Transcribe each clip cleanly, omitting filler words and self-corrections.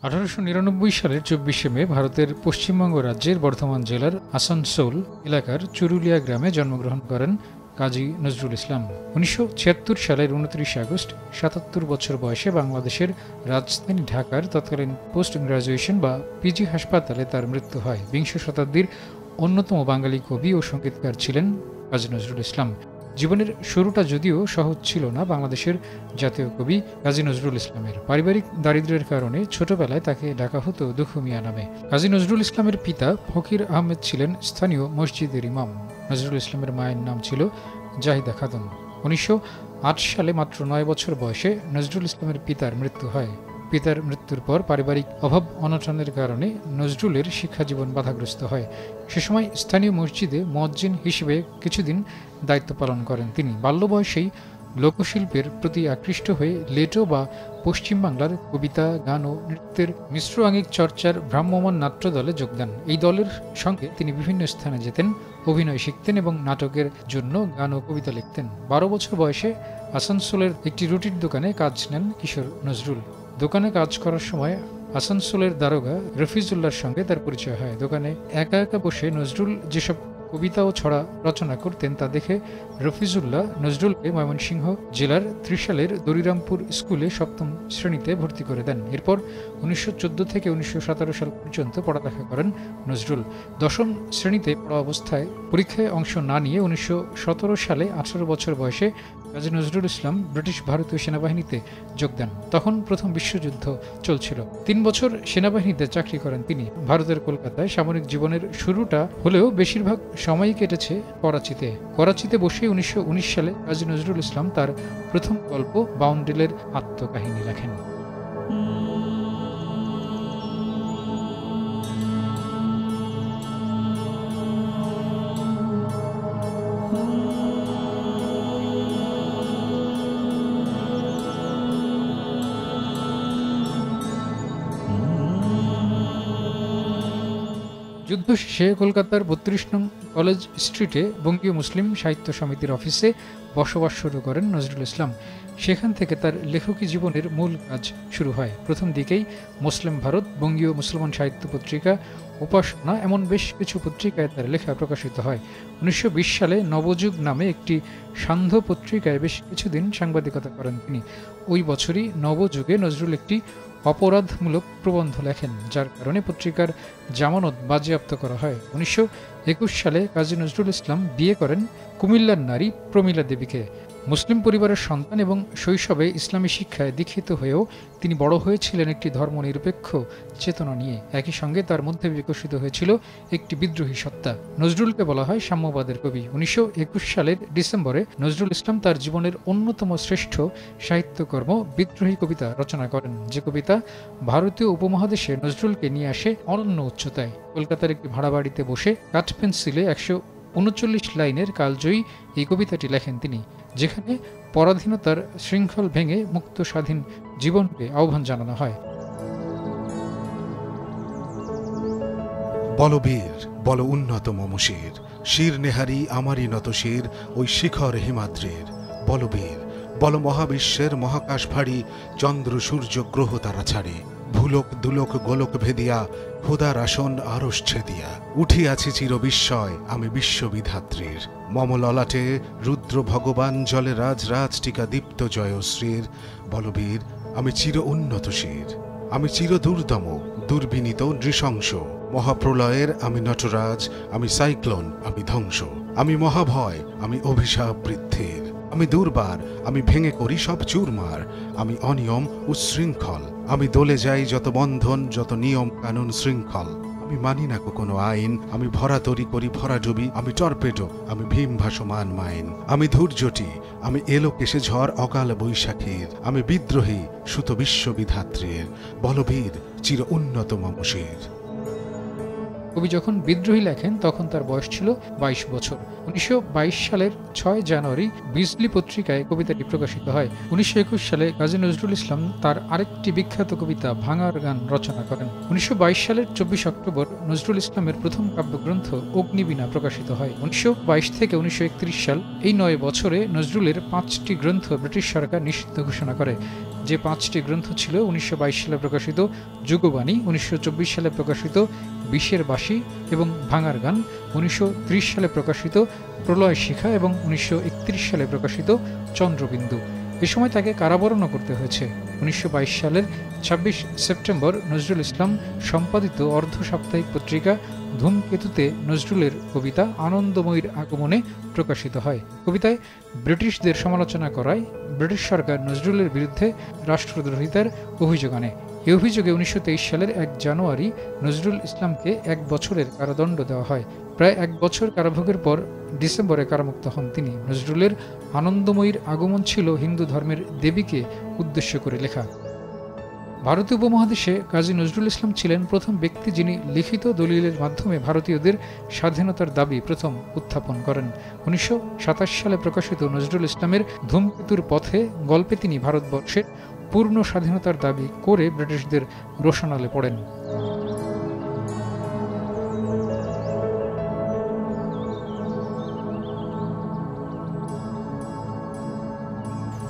1899 সালের 24শে মে ভারতের পশ্চিমবঙ্গ রাজ্যের বর্ধমান জেলার আসানসোল এলাকার চুরুলিয়া গ্রামে জন্মগ্রহণ করেন কাজী নজরুল ইসলাম। 1976 সালের 29 আগস্ট 77 বছর বয়সে বাংলাদেশের রাজধানী ঢাকার তৎকালীন পোস্ট গ্রাজুয়েশন বা পিজি হাসপাতালে তার মৃত্যু হয়। বিংশ শতাব্দীর অন্যতম বাঙালি কবি ও সঙ্গীতকার ছিলেন কাজী নজরুল ইসলাম। জীবনের শুরুটা যদিও সহজ ছিল না বাংলাদেশের জাতীয় কবি কাজী নজরুল ইসলামের। পারিবারিক দারিদ্র্যের কারণে ছোটবেলায় তাকে ডাকা হতো দুঃখু মিয়া নামে। কাজী নজরুল ইসলামের পিতা ফকির আহমেদ ছিলেন স্থানীয় মসজিদের ইমাম। নজরুল ইসলামের মায়ের নাম ছিল জাহিদা খাতুন। 1908 সালে মাত্র 9 বছর বয়সে নজরুল ইসলামের পিতার মৃত্যু হয়। পিতার মৃত্যুর পর পারিবারিক অভাব অনটনের কারণে নজরুলের শিক্ষাজীবন বাধাগ্রস্ত হয়। সে সময় স্থানীয় মসজিদে মুয়াজ্জিন হিসেবে কিছুদিন দায়িত্ব পালন করেন তিনি। বাল্য বয়সেই লোকশিল্পের প্রতি আকৃষ্ট হয়ে লেটো বা পশ্চিমবাংলার কবিতা, গান ও নৃত্যের মিশ্র আঙ্গিক চর্চার ভ্রাম্যমাণ নাট্য দলে যোগ দেন। এই দলের সঙ্গে তিনি বিভিন্ন স্থানে যেতেন, অভিনয় শিখতেন এবং নাটকের জন্য গান ও কবিতা লিখতেন। 12 বছর বয়সে আসানসোলের একটি রুটির দোকানে কাজ নেন কিশোর নজরুল। দোকানে কাজ করার সময় আসানসোলের দারোগা রফিজুল্লাহর সঙ্গে তার পরিচয় হয়। দোকানে একা একা বসে নজরুল যেসব কবিতা ও ছড়া রচনা করতেন তা দেখে রফিজুল্লাহ নজরুলকে ময়মনসিংহ জেলার ত্রিশালের দরিরামপুর স্কুলে 7ম শ্রেণীতে ভর্তি করে দেন। এরপর 1914 থেকে 1917 সাল পর্যন্ত পড়ালেখা করেন নজরুল। 10ম শ্রেণীতে পড়া অবস্থায় পরীক্ষায় অংশ না নিয়ে 1917 সালে 18 বছর বয়সে কাজী নজরুল ইসলাম ব্রিটিশ ভারতীয় সেনাবাহিনীতে যোগ দেন। তখন প্রথম বিশ্বযুদ্ধ চলছিল। 3 বছর সেনাবাহিনীতে চাকরি করেন তিনি। ভারতের কলকাতায় সামরিক জীবনের শুরুটা হলেও বেশিরভাগ সময়ই কেটেছে করাচিতে বসে 1919 সালে কাজী নজরুল ইসলাম তার প্রথম গল্প বাউন্ডেলের আত্মকাহিনী লেখেন। যুদ্ধ শেষে কলকাতার 32 নং কলেজ স্ট্রিটে বঙ্গীয় মুসলিম সাহিত্য সমিতির অফিসে বসবাস শুরু করেন নজরুল ইসলাম। সেখান থেকে তার লেখকী জীবনের মূল কাজ শুরু হয়। প্রথম দিকেই মুসলিম ভারত, বঙ্গীয় মুসলমান সাহিত্য পত্রিকা, উপাসনা এমন বেশ কিছু পত্রিকায় তার লেখা প্রকাশিত হয়। 1920 সালে নবযুগ নামে একটি সান্ধ্য পত্রিকায় বেশ কিছুদিন সাংবাদিকতা করেন তিনি। ওই বছরই নবযুগে নজরুল একটি অপরাধমূলক প্রবন্ধ লেখেন, যার কারণে পত্রিকার জামানত বাজেয়াপ্ত করা হয়। 1921 সালে কাজী নজরুল ইসলাম বিয়ে করেন কুমিল্লার নারী প্রমীলা দেবীকে। মুসলিম পরিবারের সন্তান এবং শৈশবে ইসলামী শিক্ষায় দীক্ষিত হয়েও তিনি বড় হয়েছিলেন একটি ধর্মনিরপেক্ষ চেতনা নিয়ে। একই সঙ্গে তার মধ্যে বিকশিত হয়েছিল একটি বিদ্রোহী সত্তা। নজরুলকে বলা হয় সাম্যবাদের কবি। 1921 সালের ডিসেম্বরে নজরুল ইসলাম তার জীবনের অন্যতম শ্রেষ্ঠ সাহিত্যকর্ম বিদ্রোহী কবিতা রচনা করেন, যে কবিতা ভারতীয় উপমহাদেশে নজরুলকে নিয়ে আসে অনন্য উচ্চতায়। কলকাতার একটি ভাড়া বাড়িতে বসে কাঠ পেন্সিলে 139 লাইনের কালজয়ী এই কবিতাটি লেখেন তিনি, যেখানে পরাধীনতার শৃঙ্খল ভেঙে মুক্ত স্বাধীন জীবনকে আহ্বান জানানো হয়। বলবীর বল উন্নত মমশির, শির নেহারি আমারই নত শির ওই শিখর হিমাদ্রির। বলবীর বল মহাবিশ্বের মহাকাশ ভারী, চন্দ্র সূর্য গ্রহ তারা ছাড়ি, ভুলক দুলক গোলক ভেদিয়া হুদার আসন আরশ ছেদিয়া, উঠিয়াছি চির বিস্ময় আমি বিশ্ববিধাত্রীর। মম ললাটে রুদ্র ভগবান জলে রাজ রাজ টিকা দীপ্ত জয়শ্রীর। বলবীর আমি চির উন্নত শির, আমি চির দুর্দম দুর্বিনীত নৃশংস, মহাপ্রলয়ের আমি নটরাজ, আমি সাইক্লোন, আমি ধ্বংস, আমি মহাভয়, আমি অভিশাপ বৃদ্ধির, আমি দুর্বার, আমি ভেঙে করি সব চুরমার, আমি অনিয়ম উচ্ছৃঙ্খল, আমি দলে যাই যত বন্ধন যত নিয়ম কানুন শৃঙ্খল, আমি মানি না কোনো আইন, আমি ভরা তরি করি ভরা ডুবি, আমি টর্পেডো, আমি ভীম ভাসমান মাইন, আমি ধূর্যটি, আমি এলো কেশে ঝড় অকাল বৈশাখীর, আমি বিদ্রোহী সুত বিশ্ববিধাত্রীর। বলবীর চির উন্নত মমশির। কবি যখন বিদ্রোহী লেখেন তখন তার বয়স ছিল 22 বছর। 1922 সালের 6 জানুয়ারি বিজলি পত্রিকায় কবিতাটি প্রকাশিত হয়। 1921 সালে কাজী নজরুল ইসলাম তার আরেকটি বিখ্যাত কবিতা ভাঙার গান রচনা করেন। 1922 সালের 24 অক্টোবর নজরুল ইসলামের প্রথম কাব্যগ্রন্থ অগ্নিবীণা প্রকাশিত হয়। 1922 থেকে 1931 সাল এই 9 বছরে নজরুলের 5টি গ্রন্থ ব্রিটিশ সরকার নিষিদ্ধ ঘোষণা করে। যে 5টি গ্রন্থ ছিল 1922 সালে প্রকাশিত যুগবাণী, 1924 সালে প্রকাশিত বিষের বাঁশি এবং ভাঙার গান, 1930 সালে প্রকাশিত প্রলয় শিখা এবং 1931 সালে প্রকাশিত চন্দ্রবিন্দু। এ সময় তাকে কারাবরণও করতে হয়েছে। 1922 সালের 26 সেপ্টেম্বর নজরুল ইসলাম সম্পাদিত অর্ধ সাপ্তাহিক পত্রিকা ধূমকেতুতে নজরুলের কবিতা আনন্দময়ীর আগমনে প্রকাশিত হয়। কবিতায় ব্রিটিশদের সমালোচনা করায় ব্রিটিশ সরকার নজরুলের বিরুদ্ধে রাষ্ট্রদ্রোহিতার অভিযোগ আনে। এই অভিযোগে 1923 সালের 1 জানুয়ারি নজরুল ইসলামকে 1 বছরের কারাদণ্ড দেওয়া হয়। প্রায় 1 বছর কারাভোগের পর ডিসেম্বরে কারামুক্ত হন তিনি। নজরুলের আনন্দময়ীর আগমন ছিল হিন্দু ধর্মের দেবীকে উদ্দেশ্য করে লেখা। ভারতীয় উপমহাদেশে কাজী নজরুল ইসলাম ছিলেন প্রথম ব্যক্তি যিনি লিখিত দলিলের মাধ্যমে ভারতীয়দের স্বাধীনতার দাবি প্রথম উত্থাপন করেন। 1927 সালে প্রকাশিত নজরুল ইসলামের ধূমকেতুর পথে গল্পে তিনি ভারতবর্ষের পূর্ণ স্বাধীনতার দাবি করে ব্রিটিশদের রোষানলে পড়েন।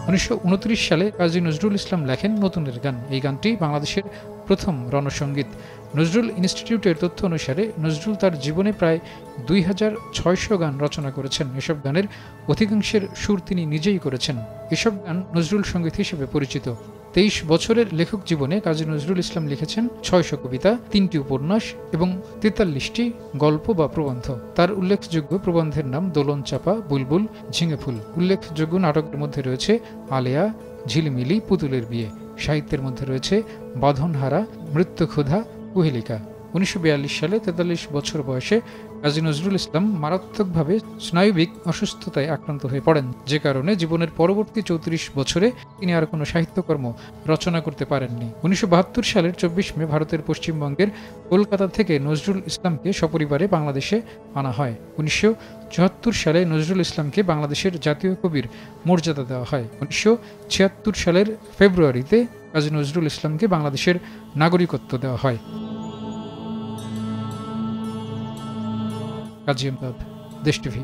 1929 সালে কাজী নজরুল ইসলাম লেখেন নতুনের গান। এই গানটি বাংলাদেশের প্রথম রণসঙ্গীত। নজরুল ইনস্টিটিউটের তথ্য অনুসারে নজরুল তার জীবনে প্রায় 2600 গান রচনা করেছেন। এসব গানের অধিকাংশের সুর তিনি নিজেই করেছেন। এসব গান নজরুল সঙ্গীত হিসেবে পরিচিত। 23 বছরের লেখক জীবনে কাজী নজরুল ইসলাম লিখেছেন 600 কবিতা, 3টি উপন্যাস এবং 43টি গল্প বা প্রবন্ধ। তার উল্লেখযোগ্য প্রবন্ধের নাম দোলন চাপা, বুলবুল, ঝিঙে ফুল। উল্লেখযোগ্য নাটকের মধ্যে রয়েছে আলেয়া, ঝিলিমিলি, পুতুলের বিয়ে। সাহিত্যের মধ্যে রয়েছে বাঁধনহারা, মৃত্যুক্ষুধা, কুহেলিকা। 1942 সালে 43 বছর বয়সে কাজী নজরুল ইসলাম মারাত্মকভাবে স্নায়ুবিক অসুস্থতায় আক্রান্ত হয়ে পড়েন, যে কারণে জীবনের পরবর্তী 34 বছরে তিনি আর কোনো সাহিত্যকর্ম রচনা করতে পারেননি। 1972 সালের 24 মে ভারতের পশ্চিমবঙ্গের কলকাতা থেকে নজরুল ইসলামকে সপরিবারে বাংলাদেশে আনা হয়। 1974 সালে নজরুল ইসলামকে বাংলাদেশের জাতীয় কবির মর্যাদা দেওয়া হয়। 1976 সালের ফেব্রুয়ারিতে কাজী নজরুল ইসলামকে বাংলাদেশের নাগরিকত্ব দেওয়া হয়। কাজী আমদাদ, দেশ টিভি।